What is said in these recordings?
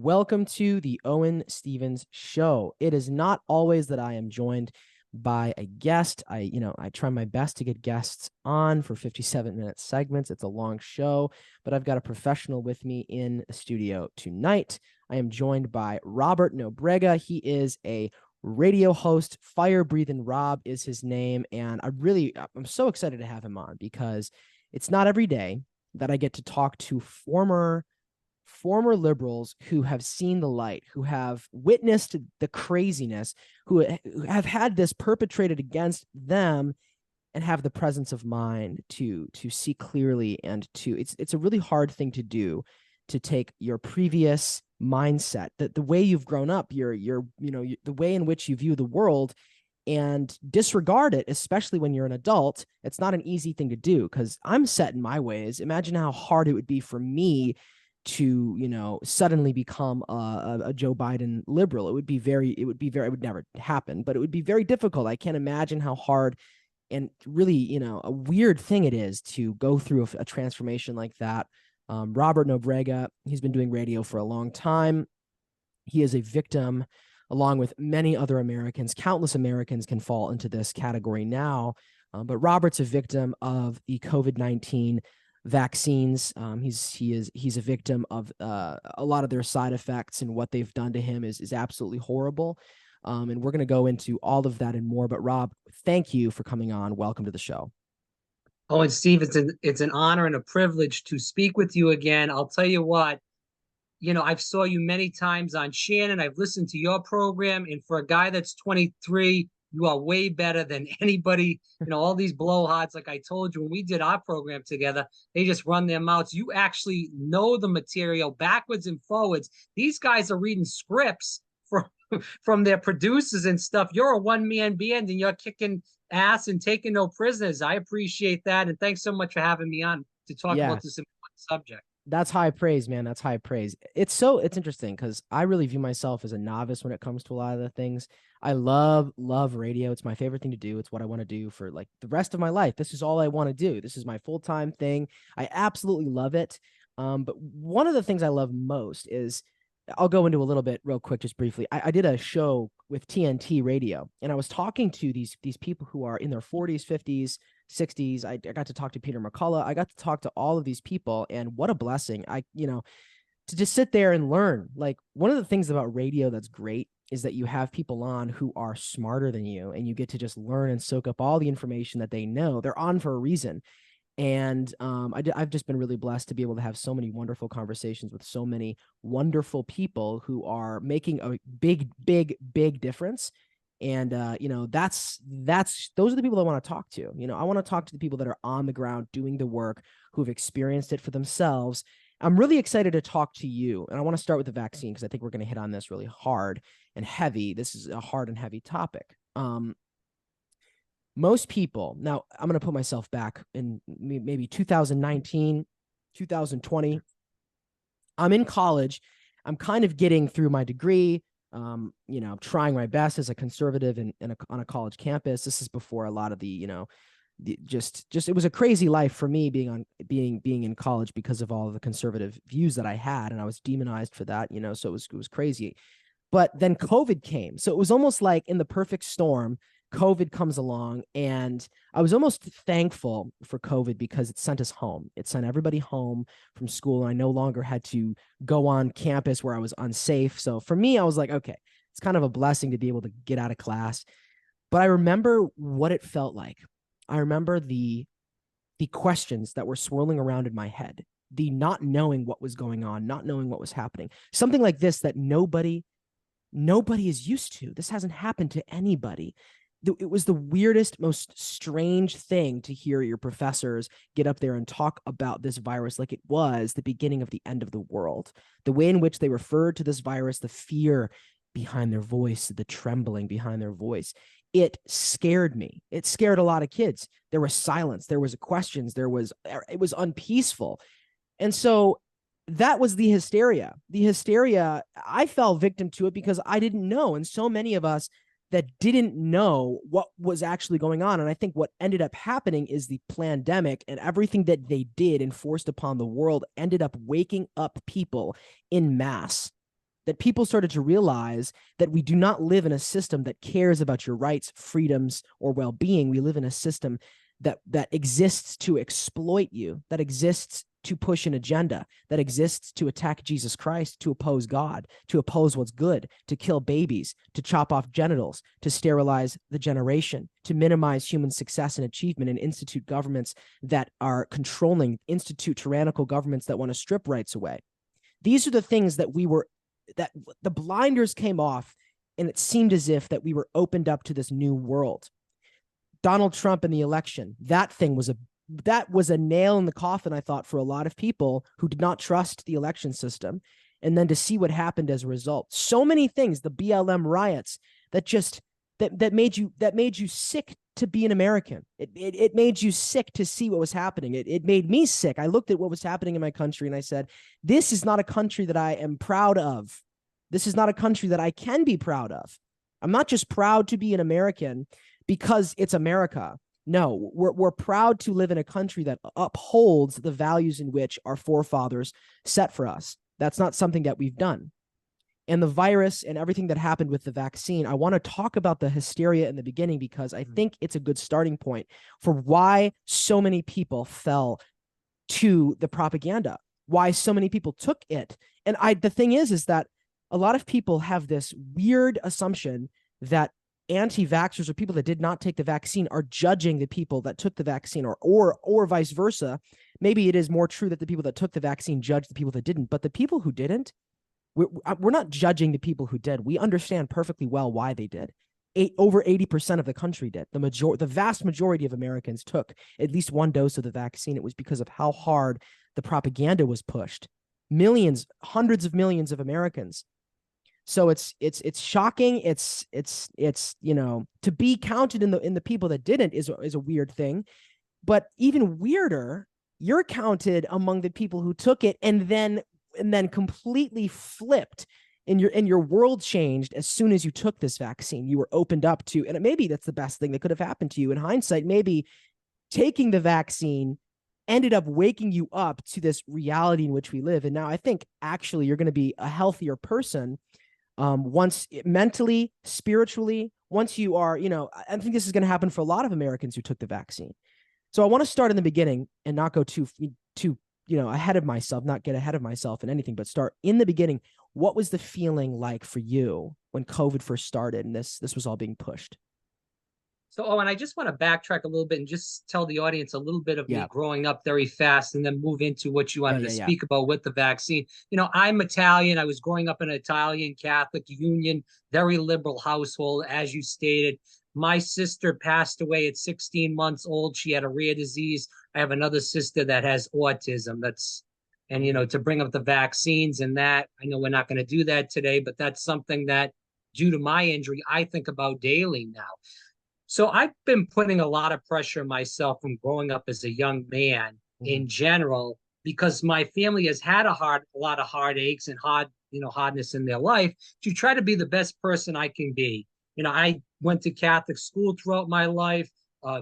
Welcome to the Owen Stevens Show. It is not always that I am joined by a guest. I try my best to get guests on for 57-minute segments. It's a long show, but I've got a professional with me in the studio tonight. I am joined by Robert Nobrega. He is a radio host. Firebreathinrob is his name, and I'm so excited to have him on because it's not every day that I get to talk to former liberals who have seen the light, who have witnessed the craziness, who have had this perpetrated against them and have the presence of mind to see clearly and to it's a really hard thing to do, to take your previous mindset, the way you've grown up, the way in which you view the world, and disregard it, especially when you're an adult. It's not an easy thing to do because I'm set in my ways. Imagine how hard it would be for me to suddenly become a Joe Biden liberal. It would never happen, but it would be very difficult. I can't imagine how hard and really a weird thing it is to go through a transformation like that. Robert Nobrega, he's been doing radio for a long time. He is a victim, along with many other Americans. Countless Americans can fall into this category now, but Robert's a victim of the COVID-19 vaccines. He's a victim of a lot of their side effects, and what they've done to him is absolutely horrible. And we're going to go into all of that and more. But Rob, thank you for coming on. Welcome to the show. Oh, and Steve, it's an honor and a privilege to speak with you again. I'll tell you what, I've saw you many times on Shannon. I've listened to your program, and for a guy that's 23, you are way better than anybody. All these blowhards, like I told you when we did our program together, they just run their mouths. You actually know the material backwards and forwards. These guys are reading scripts from their producers and stuff. You're a one-man band, and you're kicking ass and taking no prisoners. I appreciate that, and thanks so much for having me on to talk Yeah, about this important subject. that's high praise, man. That's high praise. It's interesting because I really view myself as a novice when it comes to a lot of the things. I love radio. It's my favorite thing to do. It's what I want to do for like the rest of my life. This is all I want to do. This is my full-time thing. I absolutely love it. But one of the things I love most is, I'll go into a little bit real quick, just briefly. I did a show with TNT Radio, and I was talking to these people who are in their 40s, 50s, 60s. I got to talk to Peter McCullough. I got to talk to all of these people, and what a blessing. To just sit there and learn. Like, one of the things about radio that's great is that you have people on who are smarter than you, and you get to just learn and soak up all the information that they know. They're on for a reason. And I've just been really blessed to be able to have so many wonderful conversations with so many wonderful people who are making a big, big, big difference. And that's those are the people I want to talk to. I want to talk to the people that are on the ground doing the work, who've experienced it for themselves. I'm really excited to talk to you, and I want to start with the vaccine because I think we're going to hit on this really hard and heavy. This is a hard and heavy topic. Most people, now I'm going to put myself back in maybe 2019, 2020. I'm in college. I'm kind of getting through my degree. Trying my best as a conservative on a college campus. This is before a lot of just it was a crazy life for me being in college because of all of the conservative views that I had, and I was demonized for that. So it was crazy. But then COVID came, so it was almost like in the perfect storm. COVID comes along, and I was almost thankful for COVID because it sent us home. It sent everybody home from school, and I no longer had to go on campus where I was unsafe. So for me, I was like, okay, it's kind of a blessing to be able to get out of class. But I remember what it felt like. I remember the questions that were swirling around in my head, the not knowing what was going on, not knowing what was happening. Something like this that nobody is used to. This hasn't happened to anybody. It was the weirdest, most strange thing to hear your professors get up there and talk about this virus like it was the beginning of the end of the world. The way in which they referred to this virus, the fear behind their voice, the trembling behind their voice, it scared me. It scared a lot of kids. There was silence. There was questions. It was unpeaceful. And so that was the hysteria. The hysteria, I fell victim to it because I didn't know. And so many of us that didn't know what was actually going on. And I think what ended up happening is the pandemic and everything that they did and forced upon the world ended up waking up people in mass. that people started to realize that we do not live in a system that cares about your rights, freedoms, or well-being. We live in a system that exists to exploit you, that exists to push an agenda, that exists to attack Jesus Christ, to oppose God, to oppose what's good, to kill babies, to chop off genitals, to sterilize the generation, to minimize human success and achievement, and institute governments that are controlling, institute tyrannical governments that want to strip rights away. These are the things that that the blinders came off, and it seemed as if that we were opened up to this new world. Donald Trump in the election, that was a nail in the coffin, I thought, for a lot of people who did not trust the election system. And then to see what happened as a result. So many things, the BLM riots that made you sick to be an American. It made you sick to see what was happening. It made me sick. I looked at what was happening in my country and I said, this is not a country that I am proud of. This is not a country that I can be proud of. I'm not just proud to be an American because it's America. No, we're proud to live in a country that upholds the values in which our forefathers set for us. That's not something that we've done. And the virus and everything that happened with the vaccine, I want to talk about the hysteria in the beginning because I think it's a good starting point for why so many people fell to the propaganda, why so many people took it. And the thing is that a lot of people have this weird assumption that anti-vaxxers or people that did not take the vaccine are judging the people that took the vaccine, or vice versa. Maybe it is more true that the people that took the vaccine judge the people that didn't, but the people who didn't, we're not judging the people who did. We understand perfectly well why they did. Over 80% of the country did. The vast majority of Americans took at least one dose of the vaccine. It was because of how hard the propaganda was pushed. Millions, hundreds of millions of Americans. So it's shocking. It's to be counted in the people that didn't is a weird thing, but even weirder, you're counted among the people who took it and then completely flipped, and your world changed as soon as you took this vaccine. You were opened up to, and maybe that's the best thing that could have happened to you in hindsight. Maybe taking the vaccine ended up waking you up to this reality in which we live. And now I think actually you're going to be a healthier person. Once mentally, spiritually, once you are, I think this is going to happen for a lot of Americans who took the vaccine. So I want to start in the beginning and not go too ahead of myself, not get ahead of myself in anything, but start in the beginning. What was the feeling like for you when COVID first started and this was all being pushed? So, Owen, I just want to backtrack a little bit and just tell the audience a little bit of me growing up very fast and then move into what you wanted to speak about with the vaccine. I'm Italian. I was growing up in an Italian Catholic Union, very liberal household, as you stated. My sister passed away at 16 months old. She had a rare disease. I have another sister that has autism. To bring up the vaccines and that, I know we're not going to do that today, but that's something that, due to my injury, I think about daily now. So I've been putting a lot of pressure on myself from growing up as a young man in general, because my family has had a lot of heartaches and hardness in their life, to try to be the best person I can be. I went to Catholic school throughout my life,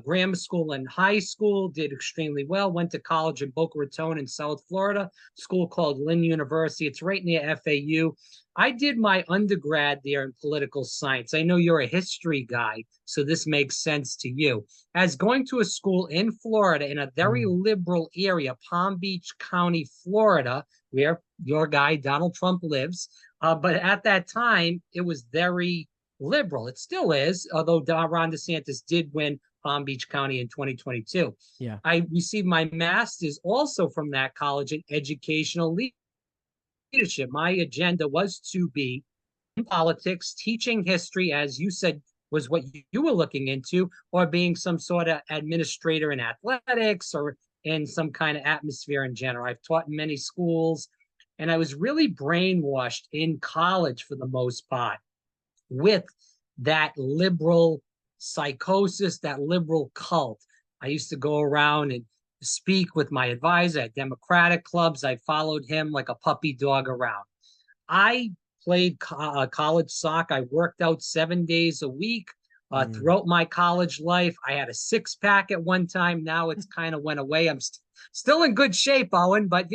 grammar school and high school, did extremely well, went to college in Boca Raton in South Florida, school called Lynn University. It's right near FAU. I did my undergrad there in political science. I know you're a history guy, so this makes sense to you. As going to a school in Florida, in a very liberal area, Palm Beach County, Florida, where your guy Donald Trump lives. But at that time, it was very liberal. It still is, although Ron DeSantis did win Palm Beach County in 2022. Yeah. I received my master's also from that college in educational leadership. My agenda was to be in politics, teaching history, as you said, was what you were looking into, or being some sort of administrator in athletics or in some kind of atmosphere in general. I've taught in many schools, and I was really brainwashed in college for the most part with that liberal psychosis, that liberal cult. I used to go around and speak with my advisor at Democratic clubs. I followed him like a puppy dog around. I played college soccer. I worked out 7 days a week throughout my college life. I had a six-pack at one time. Now it's kind of went away. I'm still in good shape, Owen, but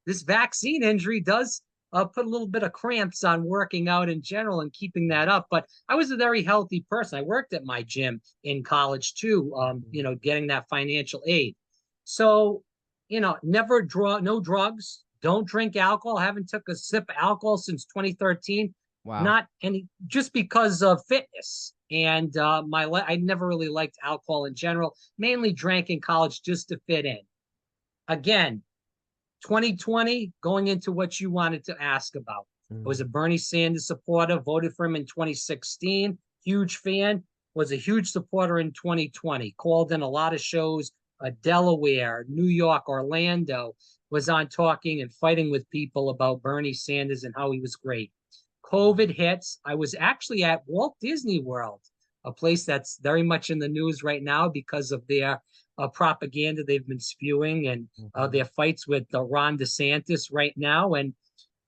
this vaccine injury does put a little bit of cramps on working out in general and keeping that up. But I was a very healthy person. I worked at my gym in college too, getting that financial aid. So, no drugs, don't drink alcohol. Haven't took a sip of alcohol since 2013. Wow. Not any, just because of fitness. And I never really liked alcohol in general, mainly drank in college just to fit in. Again, 2020, going into what you wanted to ask about. I was a Bernie Sanders supporter, voted for him in 2016, huge fan, was a huge supporter in 2020, called in a lot of shows, Delaware, New York, Orlando, was on talking and fighting with people about Bernie Sanders and how he was great. COVID hits. I was actually at Walt Disney World, a place that's very much in the news right now because of their propaganda they've been spewing and their fights with Ron DeSantis right now. And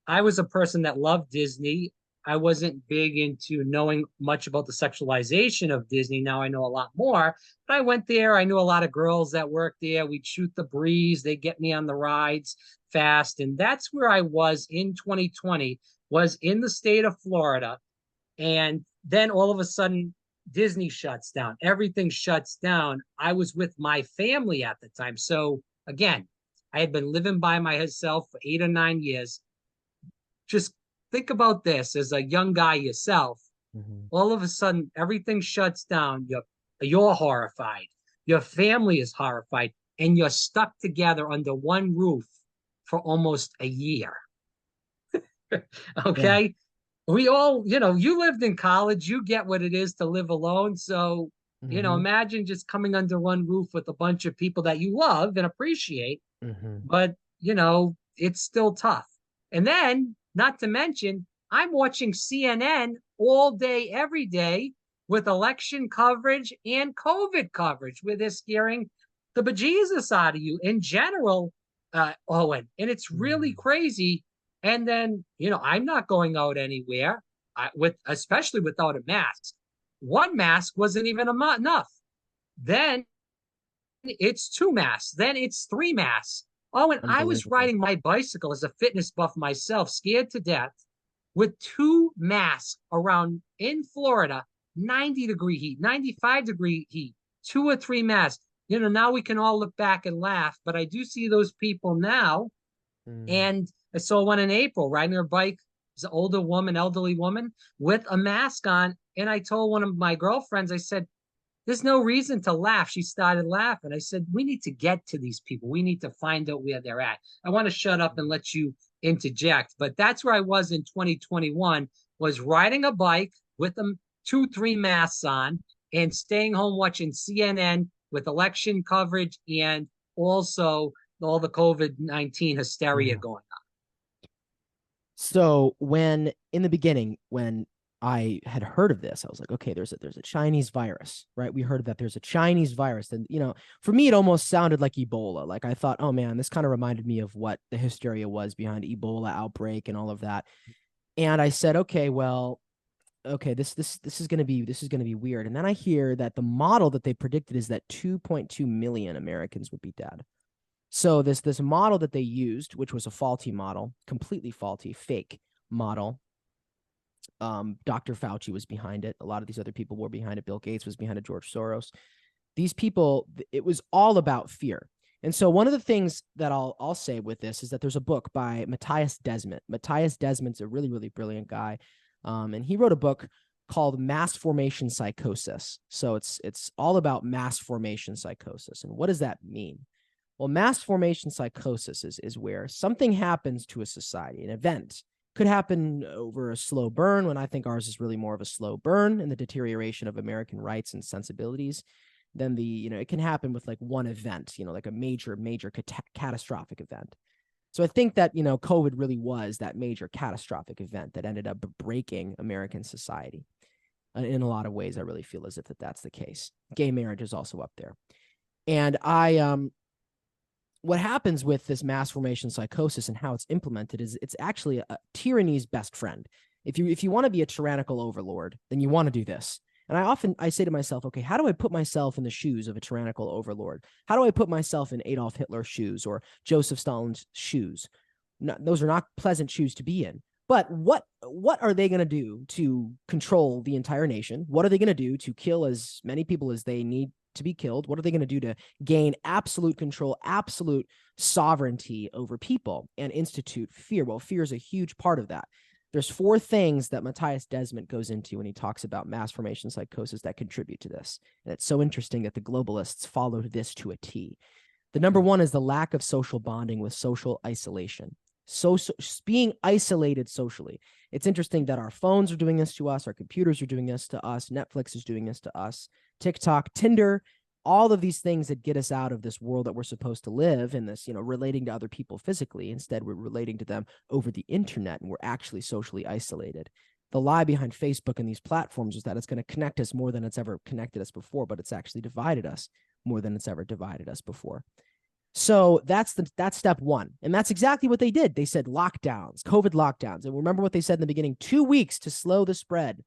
I was a person that loved Disney. I wasn't big into knowing much about the sexualization of Disney. Now I know a lot more, but I went there. I knew a lot of girls that worked there. We'd shoot the breeze. They'd get me on the rides fast. And that's where I was in 2020, was in the state of Florida. And then all of a sudden, Disney shuts down. Everything shuts down. I was with my family at the time. So again, I had been living by myself for 8 or 9 years. Just think about this as a young guy yourself. All of a sudden, everything shuts down. You're horrified. Your family is horrified. And you're stuck together under one roof for almost a year. Okay. Yeah. We all, you lived in college, you get what it is to live alone. So, imagine just coming under one roof with a bunch of people that you love and appreciate, but, it's still tough. And then, not to mention, I'm watching CNN all day, every day with election coverage and COVID coverage, where they're scaring the bejesus out of you in general, Owen. And it's really crazy. And then, I'm not going out anywhere especially without a mask. One mask wasn't even enough. Then it's 2 masks. Then it's 3 masks. Oh, and I was riding my bicycle as a fitness buff myself, scared to death, with 2 masks around in Florida, 90-degree heat, 95-degree heat, 2 or 3 masks. Now we can all look back and laugh, but I do see those people now. And I saw one in April riding her bike. It's an elderly woman with a mask on. And I told one of my girlfriends, I said, there's no reason to laugh. She started laughing. I said, we need to get to these people. We need to find out where they're at. I want to shut up and let you interject. But that's where I was in 2021, was riding a bike with them 2-3 masks on and staying home watching CNN with election coverage and also all the COVID-19 hysteria going on. So in the beginning, when I had heard of this, I was like, okay, there's a Chinese virus, right? We heard that there's a Chinese virus. And, for me, it almost sounded like Ebola. Like I thought, oh man, this kind of reminded me of what the hysteria was behind Ebola outbreak and all of that. And I said, okay, this is going to be weird. And then I hear that the model that they predicted is that 2.2 million Americans would be dead. So this model that they used, which was a faulty model, completely faulty, fake model. Dr. Fauci was behind it. A lot of these other people were behind it. Bill Gates was behind it. George Soros. These people, it was all about fear. And so one of the things that I'll say with this is that there's a book by Matthias Desmet. Matthias Desmet's a really, really brilliant guy. And he wrote a book called Mass Formation Psychosis. So it's all about mass formation psychosis. And what does that mean? Well, mass formation psychosis is where something happens to a society, an event. Could happen over a slow burn, when I think ours is really more of a slow burn in the deterioration of American rights and sensibilities. Then it can happen with like one event, like a major catastrophic event. So I think that, COVID really was that major catastrophic event that ended up breaking American society. In a lot of ways, I really feel as if that's the case. Gay marriage is also up there. And what happens with this mass formation psychosis and how it's implemented is it's actually a tyranny's best friend. If you want to be a tyrannical overlord, then you want to do this. And I say to myself, okay, how do I put myself in the shoes of a tyrannical overlord? How do I put myself in Adolf Hitler's shoes or Joseph Stalin's shoes? those are not pleasant shoes to be in. But what are they going to do to control the entire nation? What are they going to do to kill as many people as they need to be killed? What are they going to do to gain absolute control, absolute sovereignty over people and institute fear? Well, fear is a huge part of that. There's 4 things that Matthias Desmond goes into when he talks about mass formation psychosis that contribute to this. And it's so interesting that the globalists followed this to a T. The number 1 is the lack of social bonding with social isolation. So being isolated socially. It's interesting that our phones are doing this to us, our computers are doing this to us, Netflix is doing this to us, TikTok, Tinder, all of these things that get us out of this world that we're supposed to live in, this, relating to other people physically. Instead, we're relating to them over the internet, and we're actually socially isolated. The lie behind Facebook and these platforms is that it's going to connect us more than it's ever connected us before, but it's actually divided us more than it's ever divided us before. So that's step 1. And that's exactly what they did. They said lockdowns, COVID lockdowns. And remember what they said in the beginning, 2 weeks to slow the spread.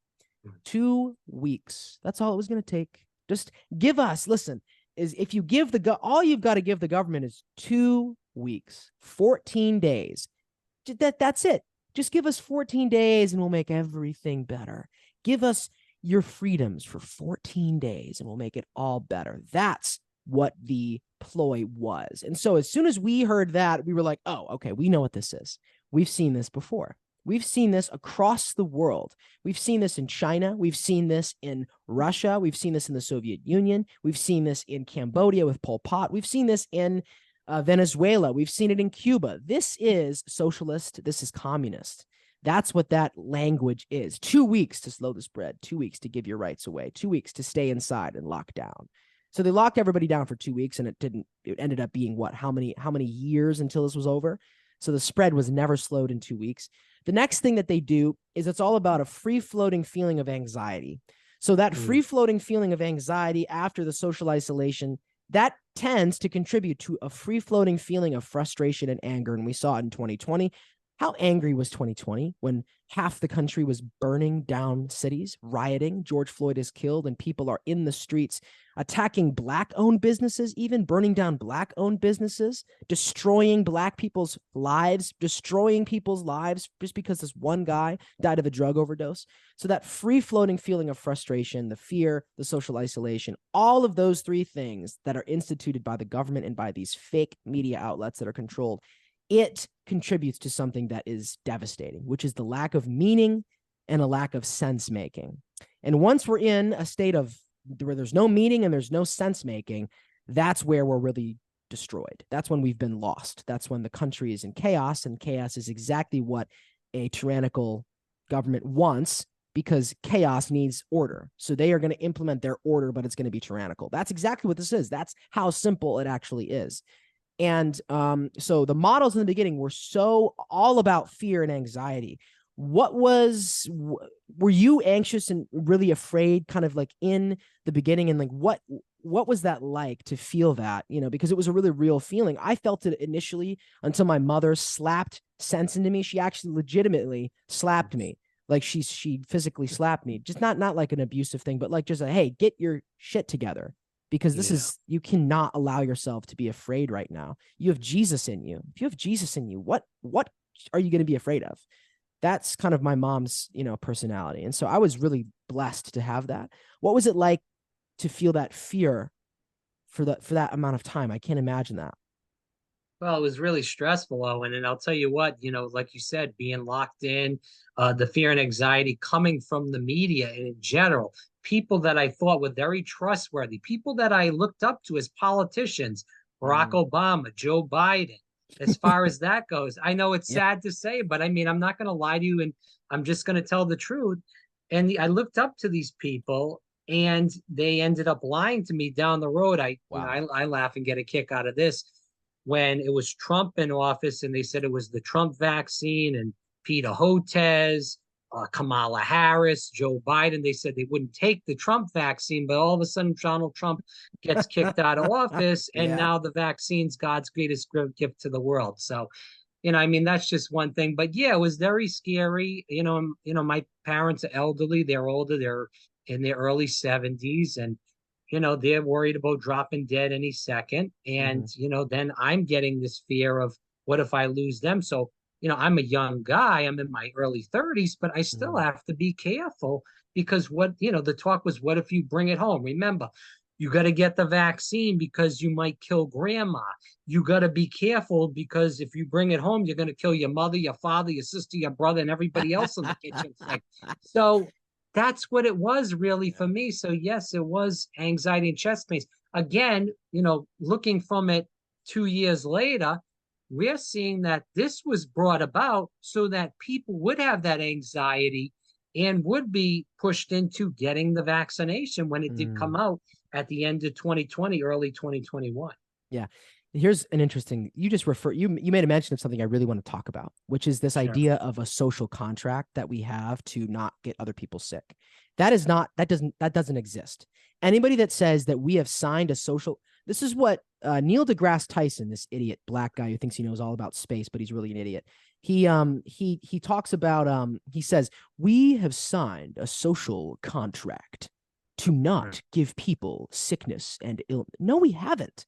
2 weeks. That's all it was going to take. Just give us, listen, is if you give all you've got to give the government is 2 weeks, 14 days. That's it. Just give us 14 days and we'll make everything better. Give us your freedoms for 14 days and we'll make it all better. That's what the ploy was. And so as soon as we heard that, we were like, oh, okay, we know what this is. We've seen this before. We've seen this across the world. We've seen this in China. We've seen this in Russia. We've seen this in the Soviet Union. We've seen this in Cambodia with Pol Pot. We've seen this in Venezuela. We've seen it in Cuba. This is socialist. This is communist. That's what that language is. 2 weeks to slow the spread. 2 weeks to give your rights away. 2 weeks to stay inside and lock down. So they locked everybody down for 2 weeks, and it ended up being what? How many years until this was over? So the spread was never slowed in 2 weeks. The next thing that they do is it's all about a free-floating feeling of anxiety. So that free-floating feeling of anxiety after the social isolation, that tends to contribute to a free-floating feeling of frustration and anger. And we saw it in 2020. How angry was 2020 when half the country was burning down cities, rioting, George Floyd is killed, and people are in the streets attacking Black-owned businesses, even burning down Black-owned businesses, destroying Black people's lives, destroying people's lives just because this one guy died of a drug overdose. So that free-floating feeling of frustration, the fear, the social isolation, all of those 3 things that are instituted by the government and by these fake media outlets that are controlled, it contributes to something that is devastating, which is the lack of meaning and a lack of sense making. And once we're in a state of where there's no meaning and there's no sense making, that's where we're really destroyed. That's when we've been lost. That's when the country is in chaos, and chaos is exactly what a tyrannical government wants, because chaos needs order. So they are going to implement their order, but it's going to be tyrannical. That's exactly what this is. That's how simple it actually is. And so the models in the beginning were so all about fear and anxiety. Were you anxious and really afraid kind of like in the beginning? And like, what was that like to feel that, because it was a really real feeling. I felt it initially until my mother slapped sense into me. She actually legitimately slapped me. Like she physically slapped me, just not like an abusive thing, but like just hey, get your shit together. Because this is, you cannot allow yourself to be afraid right now. You have Jesus in you. If you have Jesus in you, what are you going to be afraid of? That's kind of my mom's, personality. And so I was really blessed to have that. What was it like to feel that fear for that amount of time? I can't imagine that. Well, it was really stressful, Owen. And I'll tell you what, like you said, being locked in, the fear and anxiety coming from the media and in general, people that I thought were very trustworthy, people that I looked up to as politicians, Barack Obama, Joe Biden, as far as that goes. I know it's sad to say, but I mean, I'm not going to lie to you, and I'm just going to tell the truth. And I looked up to these people, and they ended up lying to me down the road. I laugh and get a kick out of this. When it was Trump in office and they said it was the Trump vaccine, and Peter Hotez, Kamala Harris, Joe Biden, they said they wouldn't take the Trump vaccine, but all of a sudden Donald Trump gets kicked out of office, and now the vaccine's God's greatest gift to the world. So, I mean, that's just one thing. But yeah, it was very scary. My parents are elderly, they're older, they're in their early 70s, and they're worried about dropping dead any second. And, then I'm getting this fear of what if I lose them? So I'm a young guy, I'm in my early 30s, but I still Mm, have to be careful because the talk was, what if you bring it home? Remember, you got to get the vaccine because you might kill grandma. You got to be careful because if you bring it home, you're going to kill your mother, your father, your sister, your brother, and everybody else in the kitchen sink. So that's what it was really for me. So yes, it was anxiety and chest pains. Again, looking from it 2 years later, we're seeing that this was brought about so that people would have that anxiety and would be pushed into getting the vaccination when it did come mm. out at the end of 2020, early 2021. Yeah. Here's an interesting, you made a mention of something I really want to talk about, which is this Sure. idea of a social contract that we have to not get other people sick. That doesn't exist. Anybody that says that we have signed a social, this is what Neil deGrasse Tyson, this idiot black guy who thinks he knows all about space, but he's really an idiot. He talks about he says we have signed a social contract to Mm. not give people sickness and illness. No, we haven't.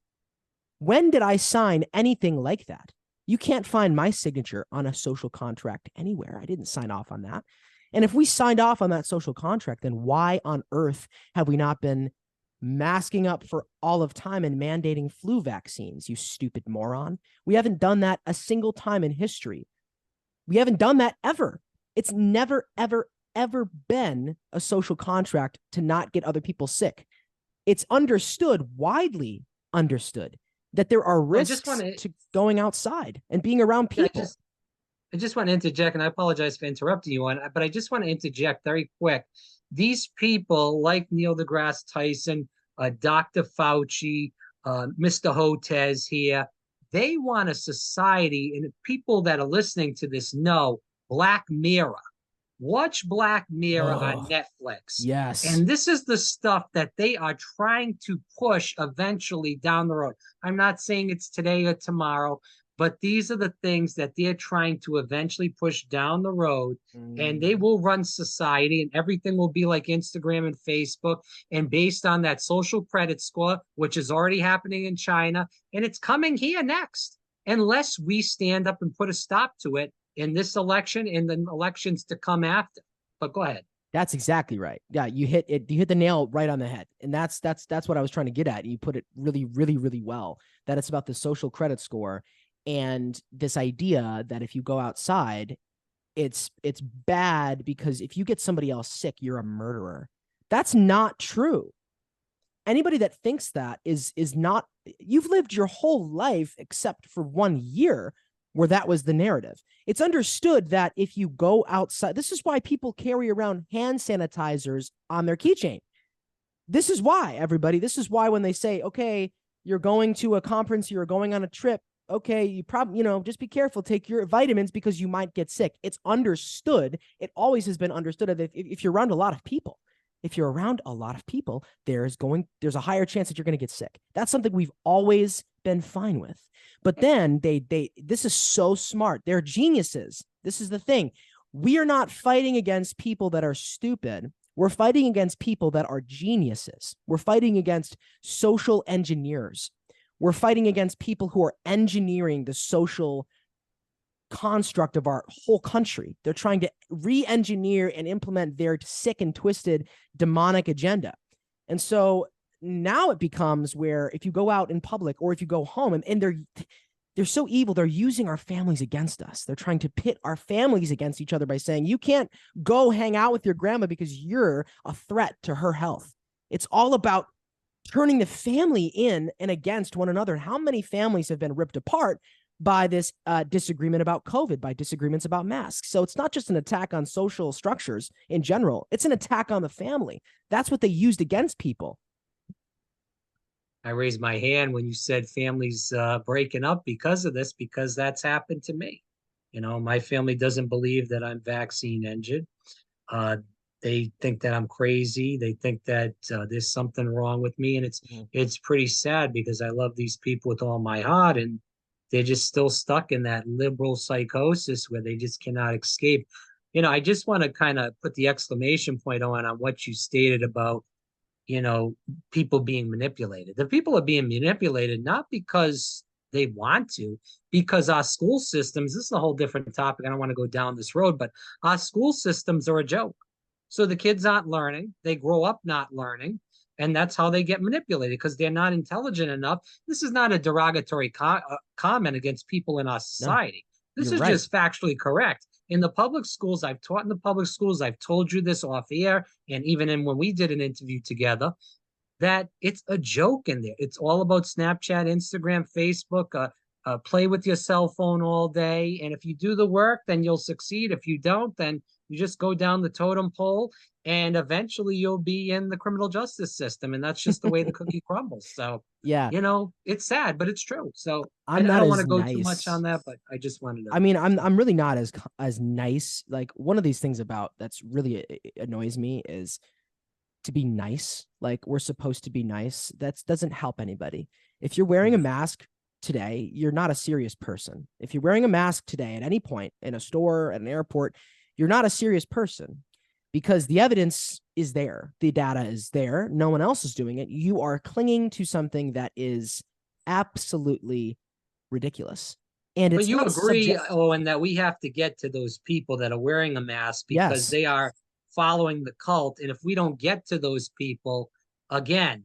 When did I sign anything like that? You can't find my signature on a social contract anywhere. I didn't sign off on that. And if we signed off on that social contract, then why on earth have we not been masking up for all of time and mandating flu vaccines, you stupid moron? We haven't done that a single time in history. We haven't done that ever. It's never, ever, ever been a social contract to not get other people sick. It's understood, widely understood, that there are I just risks want to, to going outside and being around I people. just, I just want to interject, and I apologize for interrupting you on, but I just want to interject very quick. These people, like Neil deGrasse Tyson, Dr. Fauci, Mr. Hotez here, they want a society, and people that are listening to this know Black Mirror. Watch Black Mirror on Oh, Netflix. yes. And this is the stuff that they are trying to push eventually down the road. I'm not saying it's today or tomorrow, but these are the things that they're trying to eventually push down the road. And they Mm. will run society, and everything will be like Instagram and Facebook. And based on that social credit score, which is already happening in China, and it's coming here next, unless we stand up and put a stop to it in this election and the elections to come after. But go ahead. That's exactly right. Yeah, you hit it. You hit the nail right on the head, and that's what I was trying to get at. You put it really, really, really well. That it's about the social credit score and this idea that if you go outside, it's bad because if you get somebody else sick, you're a murderer. That's not true. Anybody that thinks that is not. You've lived your whole life except for 1 year where that was the narrative. It's understood that if you go outside, this is why people carry around hand sanitizers on their keychain. This is why, everybody. This is why when they say, okay, you're going to a conference, you're going on a trip, okay, you probably, just be careful, take your vitamins because you might get sick. It's understood. It always has been understood that if you're around a lot of people, there's a higher chance that you're going to get sick. That's something we've always been fine with. But then this is so smart. They're geniuses. This is the thing. We are not fighting against people that are stupid. We're fighting against people that are geniuses. We're fighting against social engineers. We're fighting against people who are engineering the social construct of our whole country. They're trying to re-engineer and implement their sick and twisted demonic agenda. And so now it becomes where if you go out in public or if you go home and they're so evil, they're using our families against us. They're trying to pit our families against each other by saying, you can't go hang out with your grandma because you're a threat to her health. It's all about turning the family in and against one another. And how many families have been ripped apart by this disagreement about COVID, by disagreements about masks? So it's not just an attack on social structures in general. It's an attack on the family. That's what they used against people. I raised my hand when you said families breaking up because of this, because that's happened to me. My family doesn't believe that I'm vaccine injured. Uh, they think that I'm crazy. They think that there's something wrong with me, and it's Mhm. it's pretty sad because I love these people with all my heart, and they're just still stuck in that liberal psychosis where they just cannot escape. I just want to kind of put the exclamation point on what you stated about people being manipulated. The people are being manipulated not because they want to, because our school systems, this is a whole different topic. I don't want to go down this road, but our school systems are a joke. So the kids aren't learning. They grow up not learning. And that's how they get manipulated because they're not intelligent enough. This is not a derogatory comment against people in our No, society. This you're is right. just factually correct. In the public schools, I've taught in the public schools, I've told you this off air, and even in when we did an interview together, that it's a joke in there. It's all about Snapchat, Instagram, Facebook. Play with your cell phone all day, and if you do the work, then you'll succeed. If you don't, then you just go down the totem pole, and eventually you'll be in the criminal justice system, and that's just the way the cookie crumbles. So, Yeah, it's sad, but it's true. So I I'm not don't want to as go too much on nice. that, but I just wanted to. I mean, I'm really not as nice. Like one of these things about that's really annoys me is to be nice. Like we're supposed to be nice. That doesn't help anybody. If you're wearing a No. mask today, you're not a serious person. If you're wearing a mask today at any point in a store, at an airport, you're not a serious person because the evidence is there. The data is there. No one else is doing it. You are clinging to something that is absolutely ridiculous. And But it's you not agree, subject. Owen, that we have to get to those people that are wearing a mask because Yes. they are following the cult. And if we don't get to those people, again,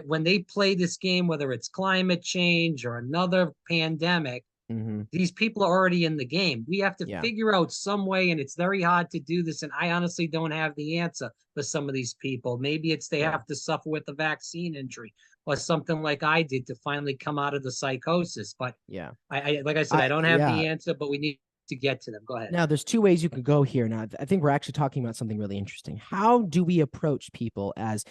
when they play this game, whether it's climate change or another pandemic, Mm-hmm. these people are already in the game. We have to Yeah. figure out some way, and it's very hard to do this. And I honestly don't have the answer for some of these people. Maybe it's they Yeah. have to suffer with a vaccine injury or something like I did to finally come out of the psychosis. But Yeah. like I said, I I don't have yeah. the answer, but we need to get to them. Go ahead. Now, there's two ways you can go here. Now, I think we're actually talking about something really interesting. How do we approach people as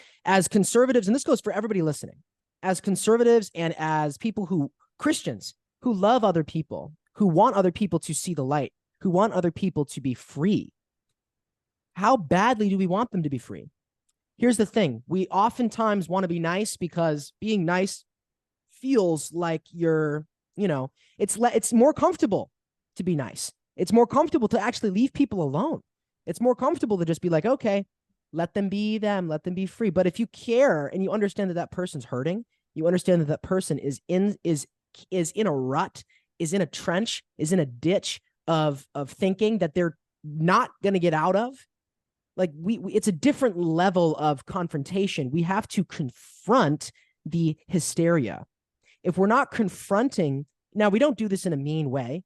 conservatives? And this goes for everybody listening, as conservatives and as people who Christians who love other people, who want other people to see the light, who want other people to be free. How badly do we want them to be free? Here's the thing: we oftentimes want to be nice because being nice feels like it's more comfortable to be nice. It's more comfortable to actually leave people alone. It's more comfortable to just be like, okay, let them be them, let them be free. But if you care and you understand that that person's hurting, you understand that that person is in a rut, is in a trench, is in a ditch of thinking that they're not going to get out of. Like it's a different level of confrontation. We have to confront the hysteria. If we're not confronting, now we don't do this in a mean way.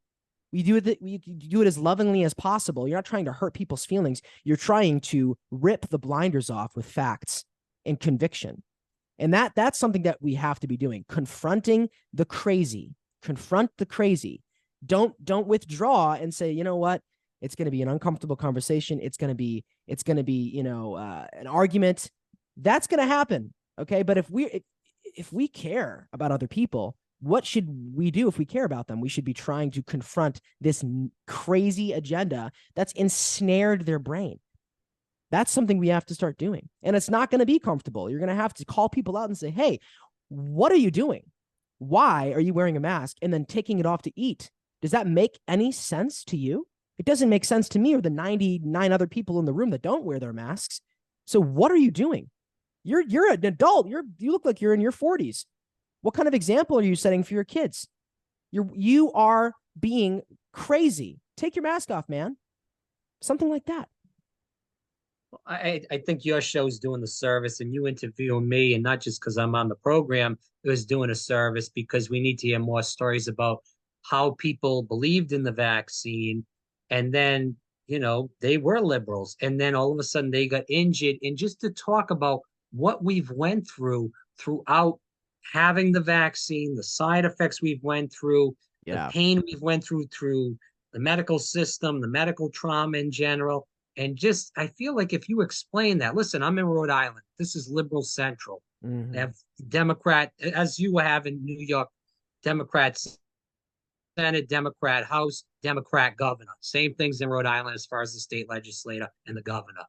We do it as lovingly as possible. You're not trying to hurt people's feelings. You're trying to rip the blinders off with facts and conviction. And that's something that we have to be doing. Confronting the crazy. Confront the crazy. Don't withdraw and say, you know what? It's going to be an uncomfortable conversation. It's going to be an argument. That's going to happen. Okay. But if we care about other people, what should we do if we care about them? We should be trying to confront this crazy agenda that's ensnared their brain. That's something we have to start doing. And it's not going to be comfortable. You're going to have to call people out and say, hey, what are you doing? Why are you wearing a mask and then taking it off to eat? Does that make any sense to you? It doesn't make sense to me or the 99 other people in the room that don't wear their masks. So what are you doing? You're an adult. You look like you're in your 40s. What kind of example are you setting for your kids? You are being crazy. Take your mask off, man. Something like that. I think your show's doing the service and you interviewing me, and not just because I'm on the program, it was doing a service because we need to hear more stories about how people believed in the vaccine and then, they were liberals and then all of a sudden they got injured. And just to talk about what we've went throughout having the vaccine, the side effects we've went through, the Yeah. pain we've went through the medical system, the medical trauma in general. And just, I feel like if you explain that, listen, I'm in Rhode Island. This is liberal central. They Mm-hmm. have Democrat, as you have in New York, Democrats, Senate, Democrat House, Democrat governor. Same things in Rhode Island as far as the state legislator and the governor.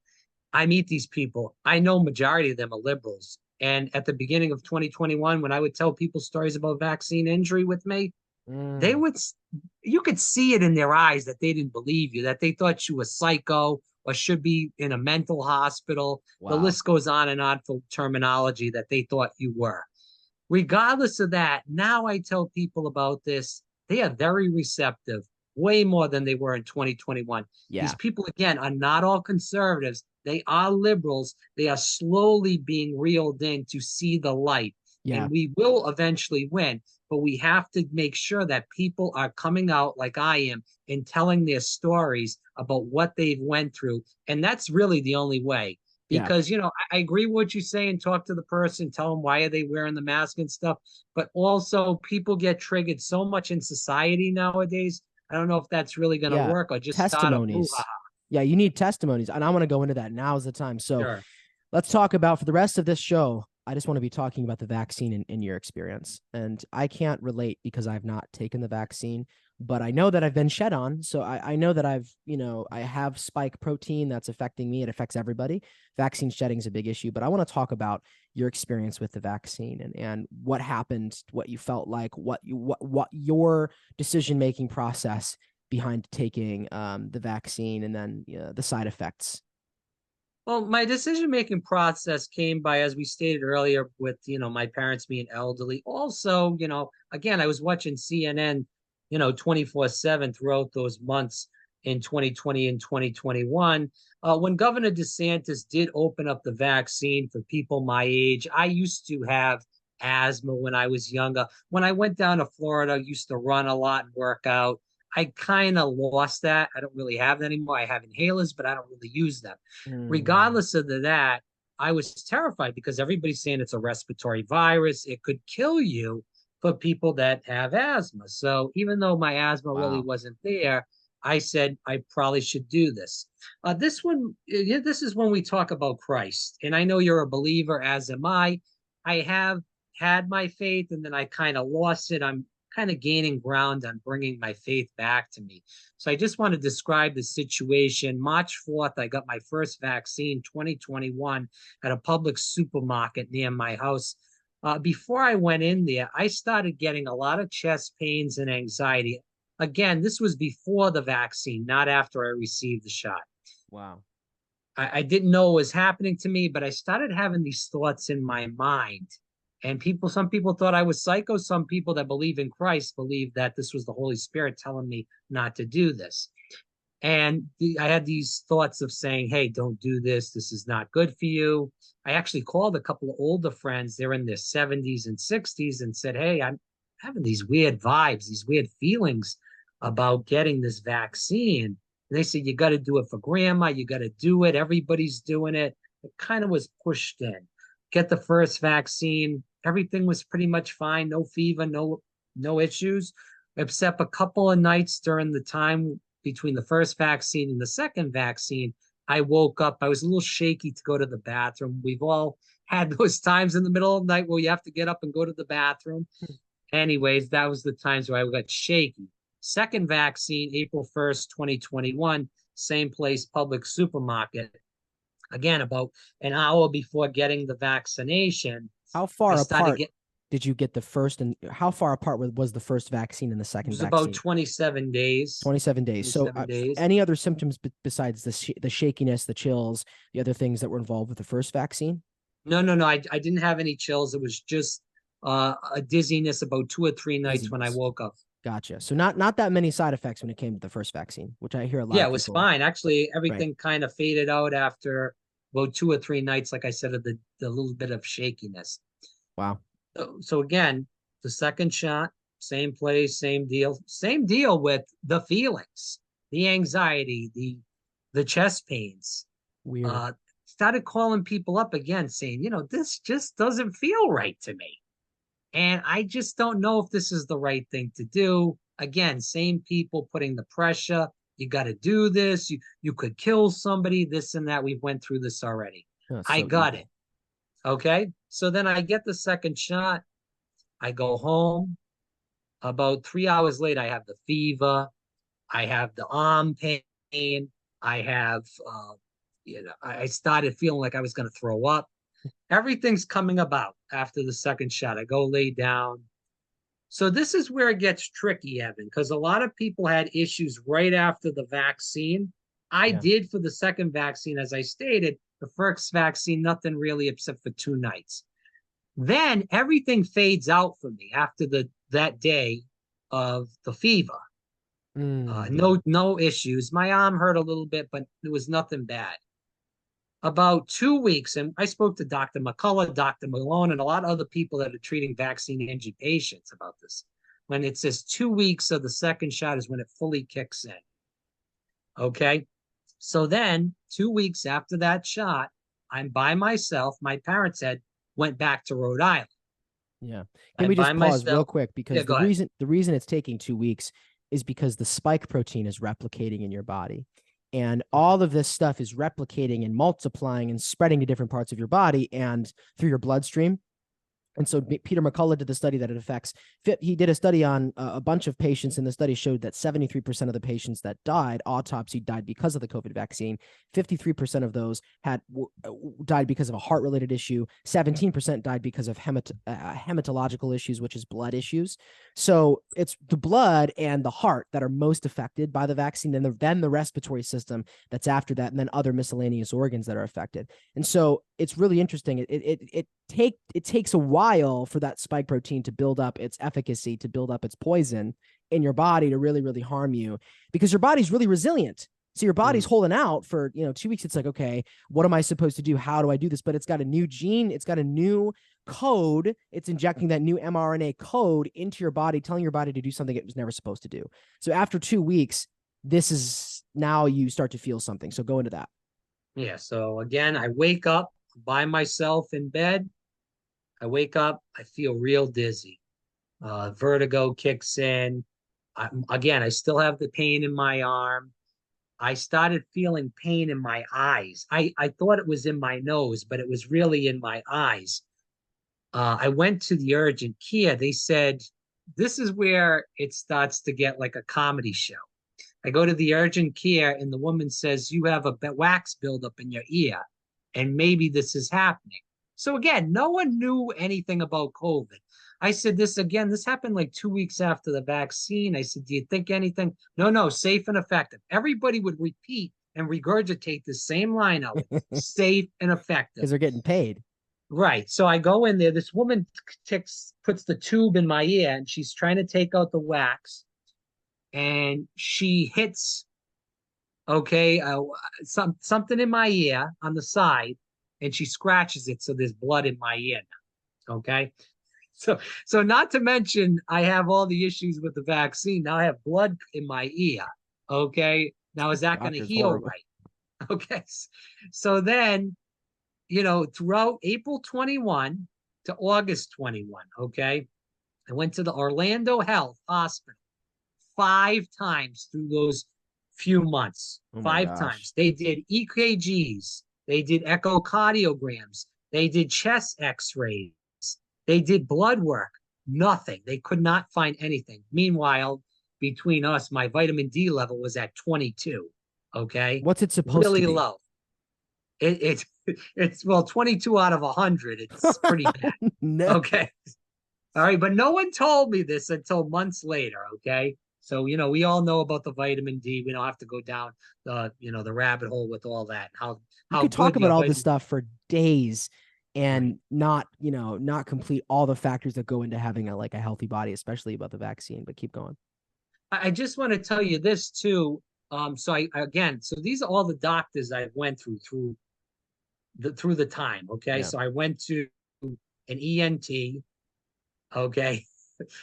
I meet these people. I know majority of them are liberals. And at the beginning of 2021, when I would tell people stories about vaccine injury with me, they Mm. would, you could see it in their eyes that they didn't believe you, that they thought you were psycho or should be in a mental hospital. The Wow. list goes on and on for terminology that they thought you were. regardless of that, now I tell people about this. They are very receptive, way more than they were in 2021. These Yeah. people, again, are not all conservatives. They are liberals. They are slowly being reeled in to see the light. Yeah. And we will eventually win, but we have to make sure that people are coming out like I am and telling their stories about what they've went through. And that's really the only way. Yeah. Because, I agree with what you say and talk to the person, tell them why are they wearing the mask and stuff. But also people get triggered so much in society nowadays. I don't know if that's really going to Yeah. work or just start a brouhaha. Testimonies. Yeah, you need testimonies. And I want to go into that. Now is the time. So Sure. let's talk about, for the rest of this show, I just want to be talking about the vaccine in your experience. And I can't relate because I've not taken the vaccine, but I know that I've been shed on. So I know that I have spike protein that's affecting me. It affects everybody. Vaccine shedding is a big issue, but I want to talk about your experience with the vaccine and what happened, what you felt like, what your decision-making process behind taking the vaccine, and then the side effects. Well, my decision-making process came by, as we stated earlier, with, my parents being elderly. Also, again, I was watching CNN, 24/7 throughout those months in 2020 and 2021. When Governor DeSantis did open up the vaccine for people my age, I used to have asthma when I was younger. When I went down to Florida, I used to run a lot and work out. I kind of lost that. I don't really have that anymore. I have inhalers, but I don't really use them. Mm, Regardless of that, I was terrified because everybody's saying it's a respiratory virus. It could kill you for people that have asthma. So even though my asthma really wow. wasn't there, I said I probably should do this. This is when we talk about Christ. And I know you're a believer, as am I. I have had my faith and then I kind of lost it. I'm kind of gaining ground on bringing my faith back to me. So I just want to describe the situation. March 4th, I got my first vaccine, 2021, at a public supermarket near my house. Before I went in there, I started getting a lot of chest pains and anxiety. Again, this was before the vaccine, not after I received the shot. Wow. I didn't know what was happening to me, but I started having these thoughts in my mind. And some people thought I was psycho. Some people that believe in Christ believe that this was the Holy Spirit telling me not to do this. And I had these thoughts of saying, hey, don't do this. This is not good for you. I actually called a couple of older friends. They're in their 70s and 60s and said, hey, I'm having these weird vibes, these weird feelings about getting this vaccine. And they said, you got to do it for grandma. You got to do it. Everybody's doing it. It kind of was pushed in. Get the first vaccine. Everything was pretty much fine. No fever, no issues, except a couple of nights during the time between the first vaccine and the second vaccine. I woke up. I was a little shaky to go to the bathroom. We've all had those times in the middle of the night where you have to get up and go to the bathroom. Anyways, that was the times where I got shaky. Second vaccine, April 1st, 2021, same place, public supermarket. Again, about an hour before getting the vaccination, How I far started apart getting, did you get the first, and how far apart was the first vaccine and the it second was about vaccine? 27 days. 27 days. So 27 days. any other symptoms besides the shakiness, the chills, the other things that were involved with the first vaccine? No. I didn't have any chills. It was just a dizziness about 2 or 3 nights when I Dizziness. woke up. Gotcha. So not that many side effects when it came to the first vaccine, which I hear a lot Yeah, of it was people. fine. Actually, Right. everything kind of faded out after about 2 or 3 nights, like I said, of the little bit of shakiness. Wow. So again, the second shot, same place, same deal with the feelings, the anxiety, the chest pains. Weird. Uh, Started calling people up again, saying, this just doesn't feel right to me. And I just don't know if this is the right thing to do. Again, same people putting the pressure. You got to do this. You could kill somebody, this and that. We've went through this already. Oh, it's I so got it. evil. Okay. So then I get the second shot. I go home. About 3 hours later, I have the fever. I have the arm pain. I have, I started feeling like I was going to throw up. Everything's coming about after the second shot. I go lay down. So this is where it gets tricky, Evan, because a lot of people had issues right after the vaccine. I Yeah. did for the second vaccine, as I stated, the first vaccine, nothing really except for 2 nights. Then everything fades out for me after that day of the fever. No issues. My arm hurt a little bit, but it was nothing bad. About 2 weeks, and I spoke to Dr. McCullough, Dr. Malone, and a lot of other people that are treating vaccine injured patients about this. When it says 2 weeks of the second shot is when it fully kicks in. Okay. So then 2 weeks after that shot, I'm by myself. My parents went back to Rhode Island. Yeah. Can I'm we by just pause real myself. quick? Yeah, Because go ahead. the reason it's taking 2 weeks is because the spike protein is replicating in your body. And Okay. all of this stuff is replicating and multiplying and spreading to different parts of your body and through your bloodstream. And so Peter McCullough did the study that it affects. He did a study on a bunch of patients, and the study showed that 73% of the patients that died, autopsy died because of the COVID vaccine. 53% of those died because of a heart-related issue. 17% died because of hematological issues, which is blood issues. So it's the blood and the heart that are most affected by the vaccine, and then the respiratory system that's after that, and then other miscellaneous organs that are affected. And so it's really interesting. It takes a while for that spike protein to build up its efficacy, to build up its poison in your body to really, really harm you, because your body's really resilient. So your body's holding out for, 2 weeks. It's like, okay, what am I supposed to do? How do I do this? But it's got a new gene. It's got a new code. It's injecting that new mRNA code into your body, telling your body to do something it was never supposed to do. So after 2 weeks, this is now you start to feel something. So go into that. Yeah. So again, I wake up by myself in bed. I wake up, I feel real dizzy. Vertigo kicks in. Again, I still have the pain in my arm. I started feeling pain in my eyes. I thought it was in my nose, but it was really in my eyes. I went to the urgent care. They said, this is where it starts to get like a comedy show. I go to the urgent care, and the woman says, you have a wax buildup in your ear, and maybe this is happening. So again, no one knew anything about COVID. I said, this happened like 2 weeks after the vaccine. I said, do you think anything? No, no, safe and effective. Everybody would repeat and regurgitate the same line of it, safe and effective. Because they're getting paid. Right. So I go in there. This woman puts the tube in my ear, and she's trying to take out the wax, and she hits, okay, something in my ear on the side, and she scratches it, so there's blood in my ear now. Okay. So not to mention, I have all the issues with the vaccine. Now I have blood in my ear. Okay. Now is that going to Doctor's heal horrible. right? Okay. So then, throughout April 21 to August 21, okay, I went to the Orlando Health Hospital 5 times through those few months. Oh my Five gosh. times. They did EKGs, they did echocardiograms, they did chest x-rays, they did blood work. Nothing. They could not find anything. Meanwhile, between us, my vitamin D level was at 22. Okay. What's it supposed to Really be? low. It's well, 22 out of 100. It's pretty bad. No. Okay. All right, but no one told me this until months later, okay? So, we all know about the vitamin D. We don't have to go down the rabbit hole with all that. You How could talk good about your all this vitamin. stuff for days Right. and not complete all the factors that go into having a healthy body, especially about the vaccine, but keep going. I just want to tell you this too. So so these are all the doctors I went through the time, okay? Yeah. So I went to an ENT, okay?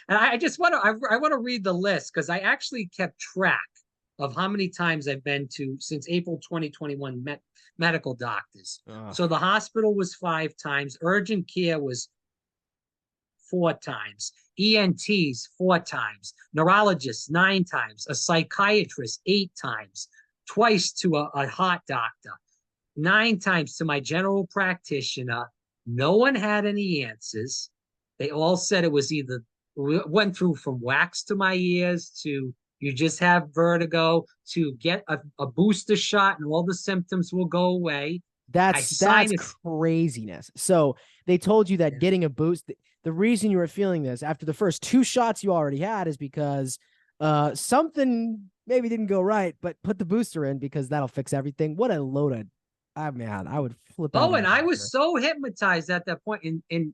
And I just want to I want to read the list because I actually kept track of how many times I've been to since April 2021 medical doctors. Ugh. So the hospital was 5 times, urgent care was 4 times, ENTs 4 times, neurologists 9 times, a psychiatrist 8 times, twice to a heart doctor, 9 times to my general practitioner. No one had any answers. They all said it was either went through from wax to my ears to you just have vertigo to get a booster shot and all the symptoms will go away. I That's sinus. craziness. So they told you that getting a boost, the reason you were feeling this after the first 2 shots you already had is because something maybe didn't go right, but put the booster in because that'll fix everything. What a load of, man, I would flip out Oh, on and that I doctor. was so hypnotized at that point. And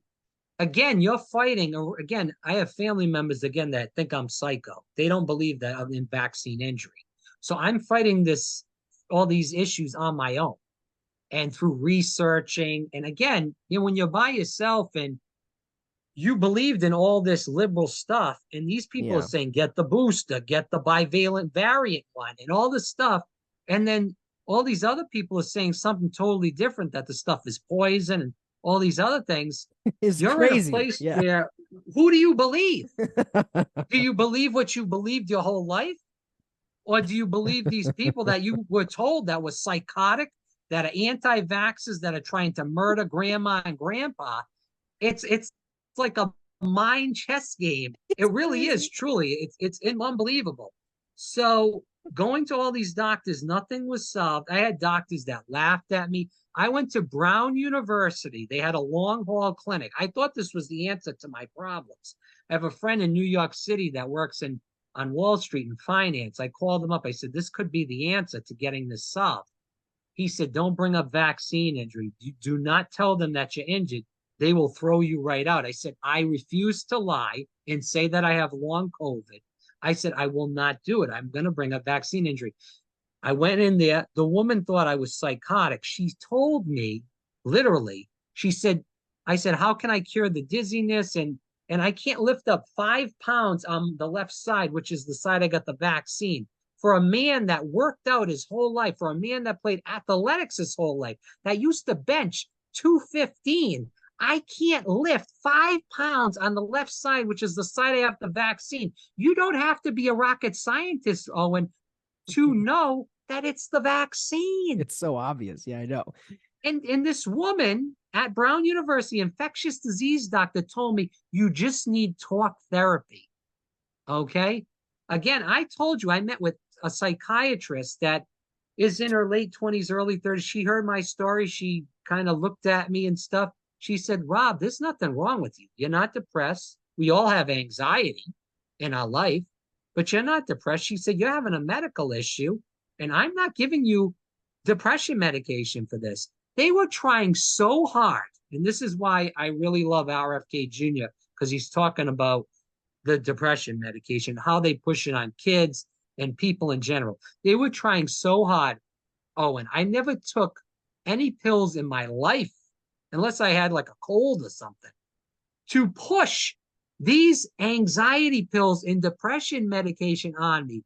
again, you're fighting, or again, I have family members again that think I'm psycho. They don't believe that I'm in vaccine injury. So I'm fighting all these issues on my own and through researching. And again, when you're by yourself and you believed in all this liberal stuff, and these people are Yeah. saying, get the booster, get the bivalent variant one, and all this stuff. And then all these other people are saying something totally different, that the stuff is poison and all these other things. It's You're in a crazy. place Yeah. where, who do you believe? Do you believe what you believed your whole life? Or do you believe these people that you were told that was psychotic, that are anti-vaxxers, that are trying to murder grandma and grandpa? It's like a mind chess game. It's It really is, crazy. truly. It's unbelievable. So going to all these doctors, nothing was solved. I had doctors that laughed at me. I went to Brown University. They had a long haul clinic. I thought this was the answer to my problems. I have a friend in New York City that works in on Wall Street in finance. I called him up. I said, this could be the answer to getting this solved. He said, don't bring up vaccine injury. You do not tell them that you're injured. They will throw you right out. I said, I refuse to lie and say that I have long COVID. I said, I will not do it. I'm going to bring up vaccine injury. I went in there. The woman thought I was psychotic. She told me, literally, she said, I said, how can I cure the dizziness? And I can't lift up 5 pounds on the left side, which is the side I got the vaccine. For a man that worked out his whole life, for a man that played athletics his whole life, that used to bench 215, I can't lift 5 pounds on the left side, which is the side I have the vaccine. You don't have to be a rocket scientist, Owen, to know that it's the vaccine. It's so obvious. Yeah, I know. And this woman at Brown University, infectious disease doctor, told me, you just need talk therapy. Okay. Again, I told you I met with a psychiatrist that is in her late 20s, early 30s. She heard my story. She kind of looked at me and stuff. She said, Rob, there's nothing wrong with you. You're not depressed. We all have anxiety in our life, but you're not depressed. She said, you're having a medical issue, and I'm not giving you depression medication for this. They were trying so hard. And this is why I really love RFK Jr., because he's talking about the depression medication, how they push it on kids and people in general. They were trying so hard. Oh, and I never took any pills in my life unless I had like a cold or something to push these anxiety pills and depression medication on me.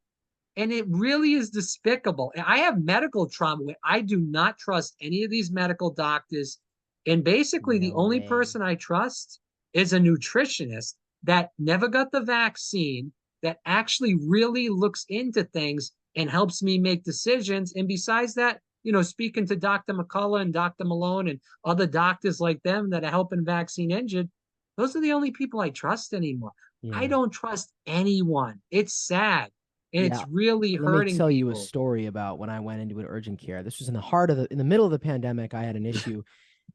And it really is despicable. I have medical trauma where I do not trust any of these medical doctors. And basically, the No only way. person I trust is a nutritionist that never got the vaccine, that actually really looks into things and helps me make decisions. And besides that, speaking to Dr. McCullough and Dr. Malone and other doctors like them that are helping vaccine injured, those are the only people I trust anymore. I Yeah. don't trust anyone. It's sad. And Yeah. it's really Let me hurting tell you a people. story about when I went into an urgent care. This was in the heart of in the middle of the pandemic. I had an issue,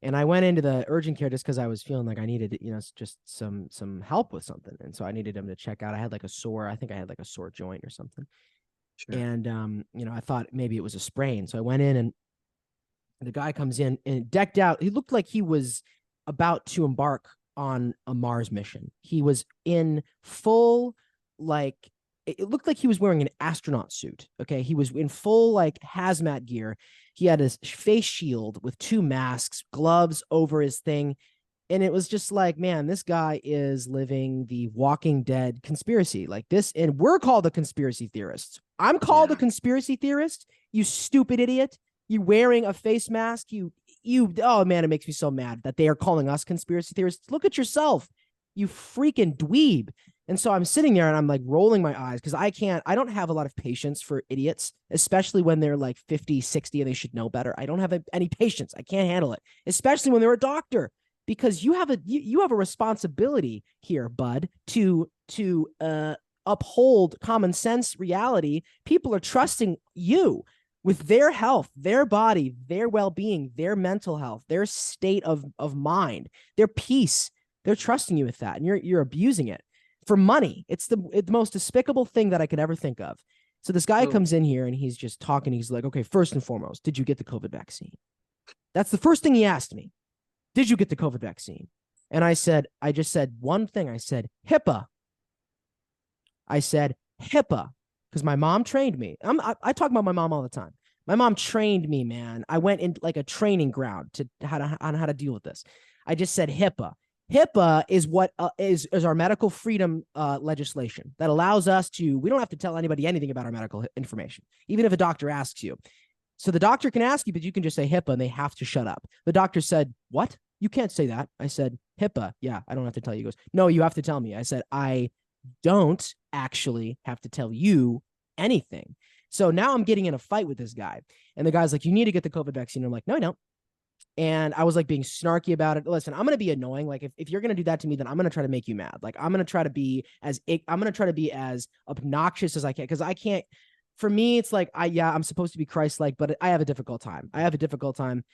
and I went into the urgent care just because I was feeling like I needed, just some help with something. And so I needed them to check out. I had like a sore, I think I had like a sore joint or something. Sure. And I thought maybe it was a sprain. So I went in, and the guy comes in and decked out. He looked like he was about to embark on a Mars mission. He was in full, like, it looked like he was wearing an astronaut suit. Okay. He was in full, like, hazmat gear. He had his face shield with 2 masks, gloves over his thing. And it was just like, man, this guy is living the Walking Dead conspiracy like this. And we're called the conspiracy theorists. I'm called a Yeah. conspiracy theorist, you stupid idiot. You wearing a face mask. Oh man, it makes me so mad that they are calling us conspiracy theorists. Look at yourself, you freaking dweeb. And so I'm sitting there and I'm like rolling my eyes because I don't have a lot of patience for idiots, especially when they're like 50, 60 and they should know better. I don't have any patience. I can't handle it, especially when they're a doctor, because you have a responsibility here, bud, to uphold common sense reality. People are trusting you with their health, their body, their well-being, their mental health, their state of mind, their peace. They're trusting you with that, and you're abusing it for money. It's the most despicable thing that I could ever think of. So this guy So, comes in here and he's just talking. He's like, okay, first and foremost, did you get the COVID vaccine? That's the first thing he asked me. Did you get the COVID vaccine? And I just said one thing. I said, HIPAA. I said, HIPAA, because my mom trained me. I talk about my mom all the time. My mom trained me, man. I went in like a training ground to on how to deal with this. I just said HIPAA. HIPAA is what is our medical freedom legislation that allows us to. We don't have to tell anybody anything about our medical information, even if a doctor asks you. So the doctor can ask you, but you can just say HIPAA, and they have to shut up. The doctor said, "What? You can't say that." I said, "HIPAA. Yeah, I don't have to tell you." He goes, "No, you have to tell me." I said, "I don't actually have to tell you anything." So now I'm getting in a fight with this guy. And the guy's like, "You need to get the COVID vaccine." I'm like, "No, I don't." And I was like being snarky about it. Listen, I'm going to be annoying. Like if you're going to do that to me, then I'm going to try to make you mad. Like I'm going to try to be as obnoxious as I can. Cause I can't, for me, it's like, I'm supposed to be Christ-like, but I have a difficult time.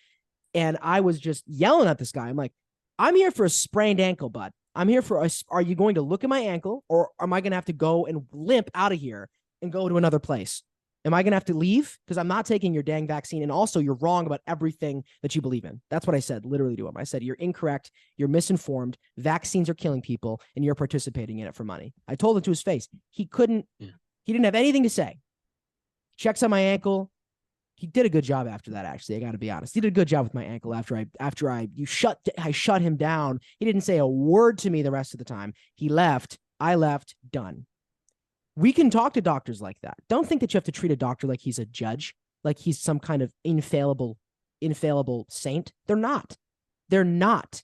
And I was just yelling at this guy. I'm like, "I'm here for a sprained ankle, bud. I'm here for us. Are you going to look at my ankle, or am I going to have to go and limp out of here and go to another place? Am I going to have to leave? Because I'm not taking your dang vaccine. And also, you're wrong about everything that you believe in." That's what I said, literally to him. I said, "You're incorrect. You're misinformed. Vaccines are killing people, and you're participating in it for money." I told him to his face. He didn't have anything to say. Checks on my ankle. He did a good job after that, actually. I got to be honest. He did a good job with my ankle I shut him down. He didn't say a word to me the rest of the time. He left. I left. Done. We can talk to doctors like that. Don't think that you have to treat a doctor like he's a judge, like he's some kind of infallible saint. They're not. They're not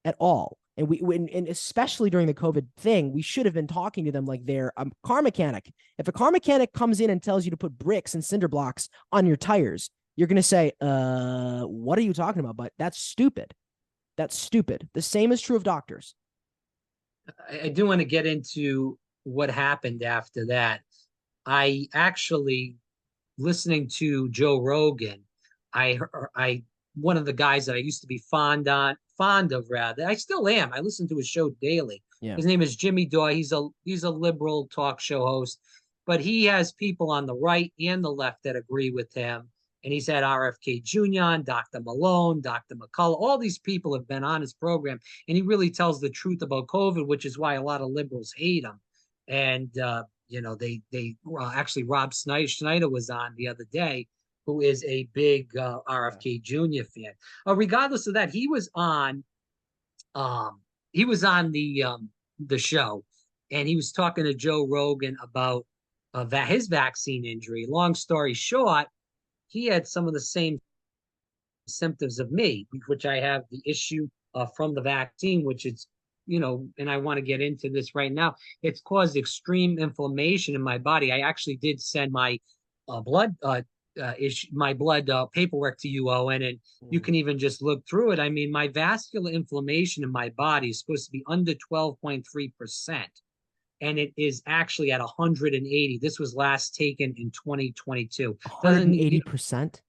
at all. And especially during the COVID thing, we should have been talking to them like they're a car mechanic. If a car mechanic comes in and tells you to put bricks and cinder blocks on your tires, you're going to say, what are you talking about? But that's stupid. That's stupid. The same is true of doctors. I do want to get into what happened after that. I actually, listening to Joe Rogan, I one of the guys that I used to be fond of rather. I still am. I listen to his show daily. Yeah. His name is Jimmy Dore. He's a liberal talk show host, but he has people on the right and the left that agree with him. And he's had RFK Jr. on, Dr. Malone, Dr. McCullough. All these people have been on his program, and he really tells the truth about COVID, which is why a lot of liberals hate him. And they actually Rob Schneider was on the other day, who is a big RFK Jr. fan. Regardless of that, he was on the show, and he was talking to Joe Rogan about his vaccine injury. Long story short, he had some of the same symptoms of me, which I have the issue from the vaccine, which is, and I want to get into this right now. It's caused extreme inflammation in my body. I actually did send my blood paperwork to you, Owen, and you can even just look through it. I mean, my vascular inflammation in my body is supposed to be under 12.3%. And it is actually at 180. This was last taken in 2022. 180%?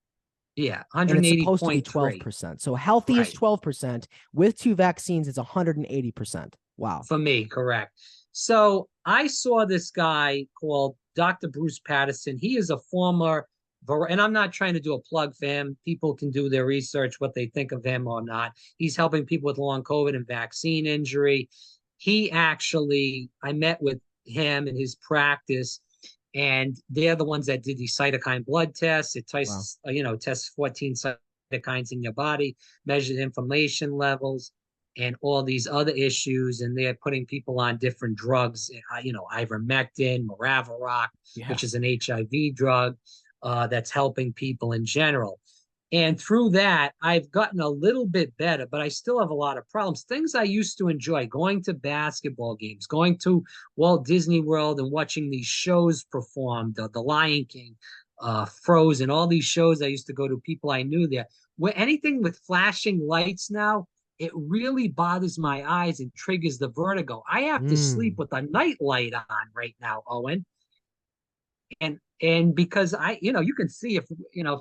Yeah, and it's supposed to be 180.3. 12%. So healthy is 12%. With 2 vaccines, it's 180%. Wow. For me, correct. So I saw this guy called Dr. Bruce Patterson. He is a former, and I'm not trying to do a plug for him. People can do their research, what they think of him or not. He's helping people with long COVID and vaccine injury. I met with him in his practice, and they're the ones that did the cytokine blood tests. It tests, tests 14 cytokines in your body, measures inflammation levels, and all these other issues. And they're putting people on different drugs, ivermectin, Maraviroc, which is an HIV drug that's helping people in general. And through that, I've gotten a little bit better, but I still have a lot of problems. Things I used to enjoy, going to basketball games, going to Walt Disney World and watching these shows performed, the Lion King, Frozen, all these shows I used to go to, people I knew there. Where anything with flashing lights now, it really bothers my eyes and triggers the vertigo. I have to sleep with a night light on right now, Owen. And because you can see if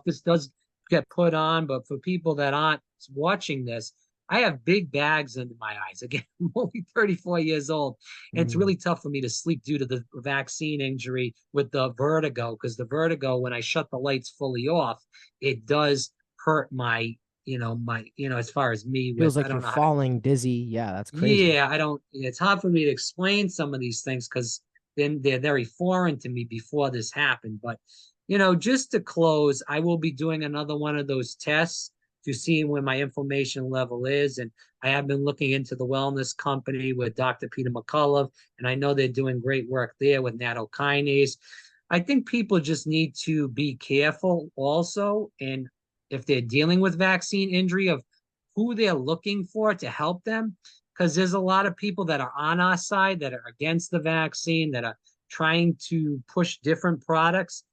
this does get put on, but for people that aren't watching this, I have big bags under my eyes. Again, I'm only 34 years old, and it's really tough for me to sleep due to the vaccine injury with the vertigo, because the vertigo, when I shut the lights fully off, it does hurt my as far as me with, Feels I like you're don't know how to, falling dizzy. Yeah, that's crazy. yeah, I don't, it's hard for me to explain some of these things because then they're very foreign to me before this happened. But, just to close, I will be doing another one of those tests to see where my inflammation level is. And I have been looking into the wellness company with Dr. Peter McCullough, and I know they're doing great work there with nattokinase. I think people just need to be careful also. And if they're dealing with vaccine injury, of who they're looking for to help them, because there's a lot of people that are on our side that are against the vaccine, that are trying to push different products.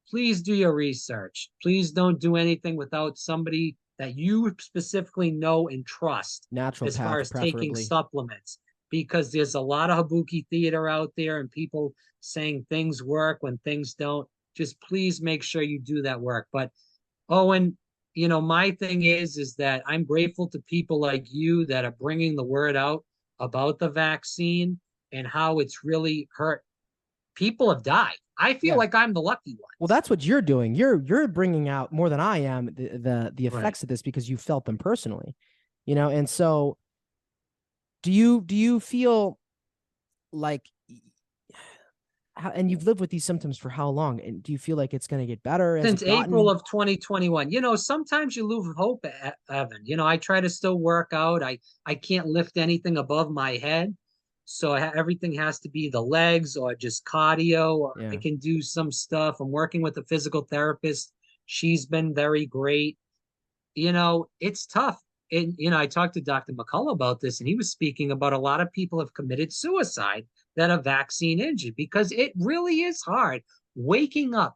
Please do your research. Please don't do anything without somebody that you specifically know and trust Natural as far path, as taking preferably. supplements, because there's a lot of Habuki theater out there and people saying things work when things don't. Just please make sure you do that work. But Owen, my thing is that I'm grateful to people like you that are bringing the word out about the vaccine and how it's really hurt. People have died. I feel Yeah. like I'm the lucky Well, ones. that's what you're doing. You're bringing out more than I am the Right. effects of this because you felt them personally, And so, do you feel like, and you've lived with these symptoms for how long? And do you feel like it's going to get better? Has Since it April gotten? of 2021. Sometimes you lose hope, Evan. I try to still work out. I can't lift anything above my head. So everything has to be the legs or just cardio, or I Yeah. can do some stuff. I'm working with a physical therapist. She's been very great. It's tough. And, I talked to Dr. McCullough about this, and he was speaking about a lot of people have committed suicide that are vaccine injured because it really is hard waking up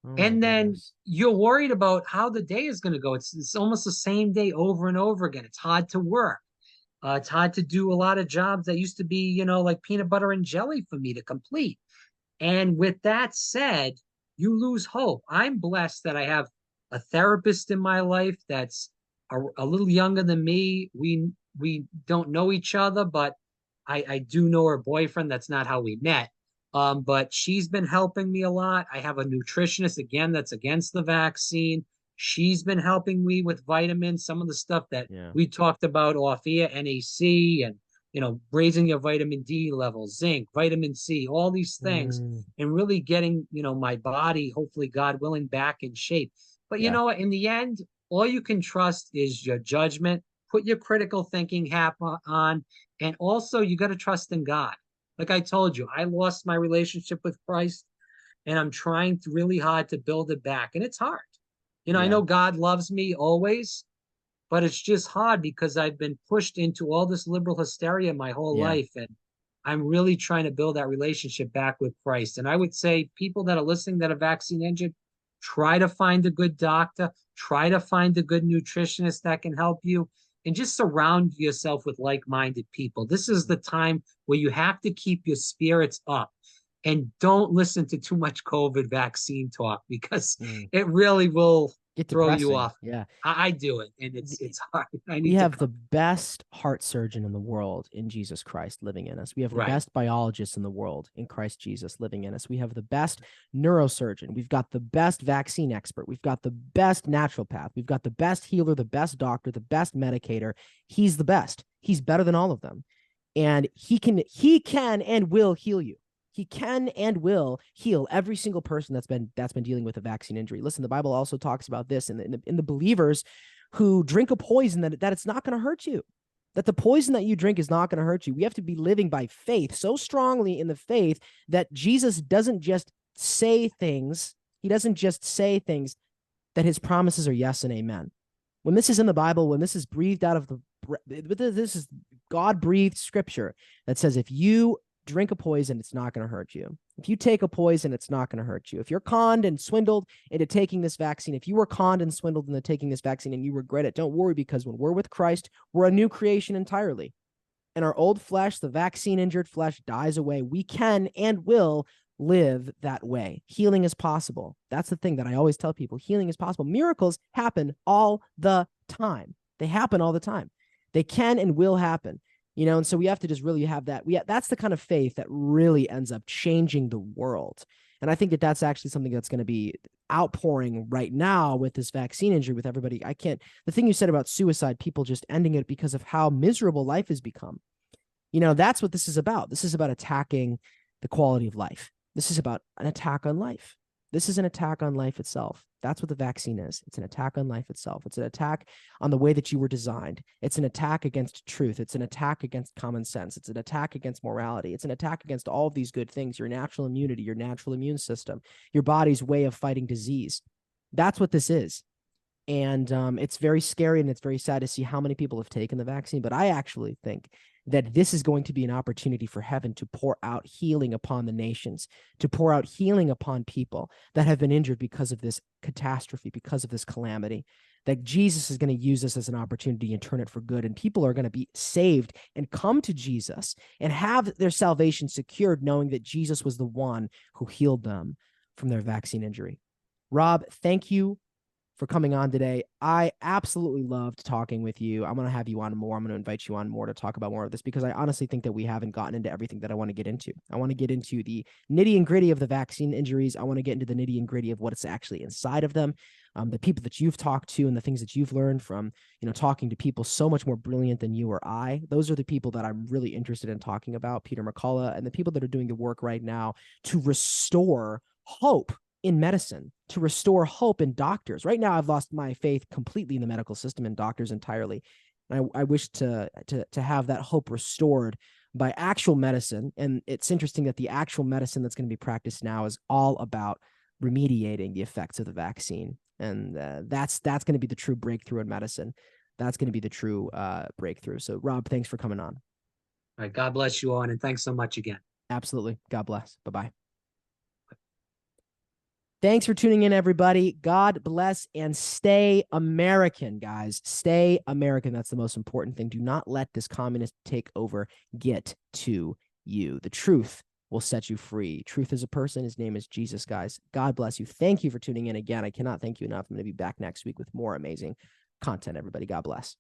Oh my and then goodness. you're worried about how the day is going to go. It's almost the same day over and over again. It's hard to work. It's hard to do a lot of jobs that used to be, like peanut butter and jelly for me to complete. And with that said, you lose hope. I'm blessed that I have a therapist in my life that's a little younger than me. We don't know each other, but I do know her boyfriend. That's not how we met. But she's been helping me a lot. I have a nutritionist again that's against the vaccine. She's been helping me with vitamins, some of the stuff that Yeah. we talked about off air, NAC, and raising your vitamin D levels, zinc, vitamin C, all these things, Mm, and really getting, my body, hopefully, God willing, back in shape. But you yeah. know what? In the end, all you can trust is your judgment. Put your critical thinking hat on, and also you got to trust in God. Like I told you, I lost my relationship with Christ, and I'm trying really hard to build it back, and it's hard. I Yeah. know God loves me always, but it's just hard because I've been pushed into all this liberal hysteria my whole Yeah. life. And I'm really trying to build that relationship back with Christ. And I would say people that are listening that are vaccine injured, try to find a good doctor, try to find a good nutritionist that can help you, and just surround yourself with like minded people. This is the time where you have to keep your spirits up and don't listen to too much COVID vaccine talk because Mm. it really will Get throw you depressing. off. Yeah. I do it, and The- it's hard. I we need to have the come best heart surgeon in the world in Jesus Christ living in us. We have the right. best biologist in the world in Christ Jesus living in us. We have the best neurosurgeon. We've got the best vaccine expert. We've got the best naturopath. We've got the best healer, the best doctor, the best medicator. He's the best. He's better than all of them. And he can and will heal you. He can and will heal every single person that's been dealing with a vaccine injury. Listen, the Bible also talks about this in the believers who drink a poison that it's not going to hurt you. That the poison that you drink is not going to hurt you. We have to be living by faith, so strongly in the faith that Jesus doesn't just say things. He doesn't just say things, that his promises are yes and amen. When this is in the Bible, when this is breathed out of this is God breathed scripture that says if you drink a poison, it's not going to hurt you. If you take a poison, it's not going to hurt you. If you're conned and swindled into taking this vaccine, if you were conned and swindled into taking this vaccine and you regret it, don't worry, because when we're with Christ, we're a new creation entirely. And our old flesh, the vaccine injured flesh, dies away. We can and will live that way. Healing is possible. That's the thing that I always tell people. Healing is possible. Miracles happen all the time. They happen all the time. They can and will happen. And so we have to just really have that. That's the kind of faith that really ends up changing the world. And I think that that's actually something that's going to be outpouring right now with this vaccine injury with everybody. The thing you said about suicide, people just ending it because of how miserable life has become. That's what this is about. This is about attacking the quality of life. This is about an attack on life. This is an attack on life itself. That's what the vaccine is. It's an attack on life itself. It's an attack on the way that you were designed. It's an attack against truth. It's an attack against common sense. It's an attack against morality. It's an attack against all of these good things, your natural immunity, your natural immune system, your body's way of fighting disease. That's what this is. And it's very scary and it's very sad to see how many people have taken the vaccine. But I actually think that this is going to be an opportunity for heaven to pour out healing upon the nations, to pour out healing upon people that have been injured because of this catastrophe, because of this calamity, that Jesus is going to use this as an opportunity and turn it for good. And people are going to be saved and come to Jesus and have their salvation secured, knowing that Jesus was the one who healed them from their vaccine injury. Rob, thank you for coming on today. I absolutely loved talking with you. I'm going to have you on more. I'm going to invite you on more to talk about more of this, because I honestly think that we haven't gotten into everything that I want to get into. I want to get into the nitty and gritty of the vaccine injuries. I want to get into the nitty and gritty of what's actually inside of them. The people that you've talked to and the things that you've learned from, talking to people so much more brilliant than you or I. Those are the people that I'm really interested in talking about, Peter McCullough, and the people that are doing the work right now to restore hope in medicine, to restore hope in doctors. Right now, I've lost my faith completely in the medical system and doctors entirely. And I wish to have that hope restored by actual medicine. And it's interesting that the actual medicine that's going to be practiced now is all about remediating the effects of the vaccine. And that's going to be the true breakthrough in medicine. That's going to be the true breakthrough. So, Rob, thanks for coming on. All right. God bless you, Owen, and thanks so much again. Absolutely. God bless. Bye-bye. Thanks for tuning in, everybody. God bless, and stay American, guys. Stay American. That's the most important thing. Do not let this communist takeover get to you. The truth will set you free. Truth is a person. His name is Jesus, guys. God bless you. Thank you for tuning in again. I cannot thank you enough. I'm going to be back next week with more amazing content, everybody. God bless.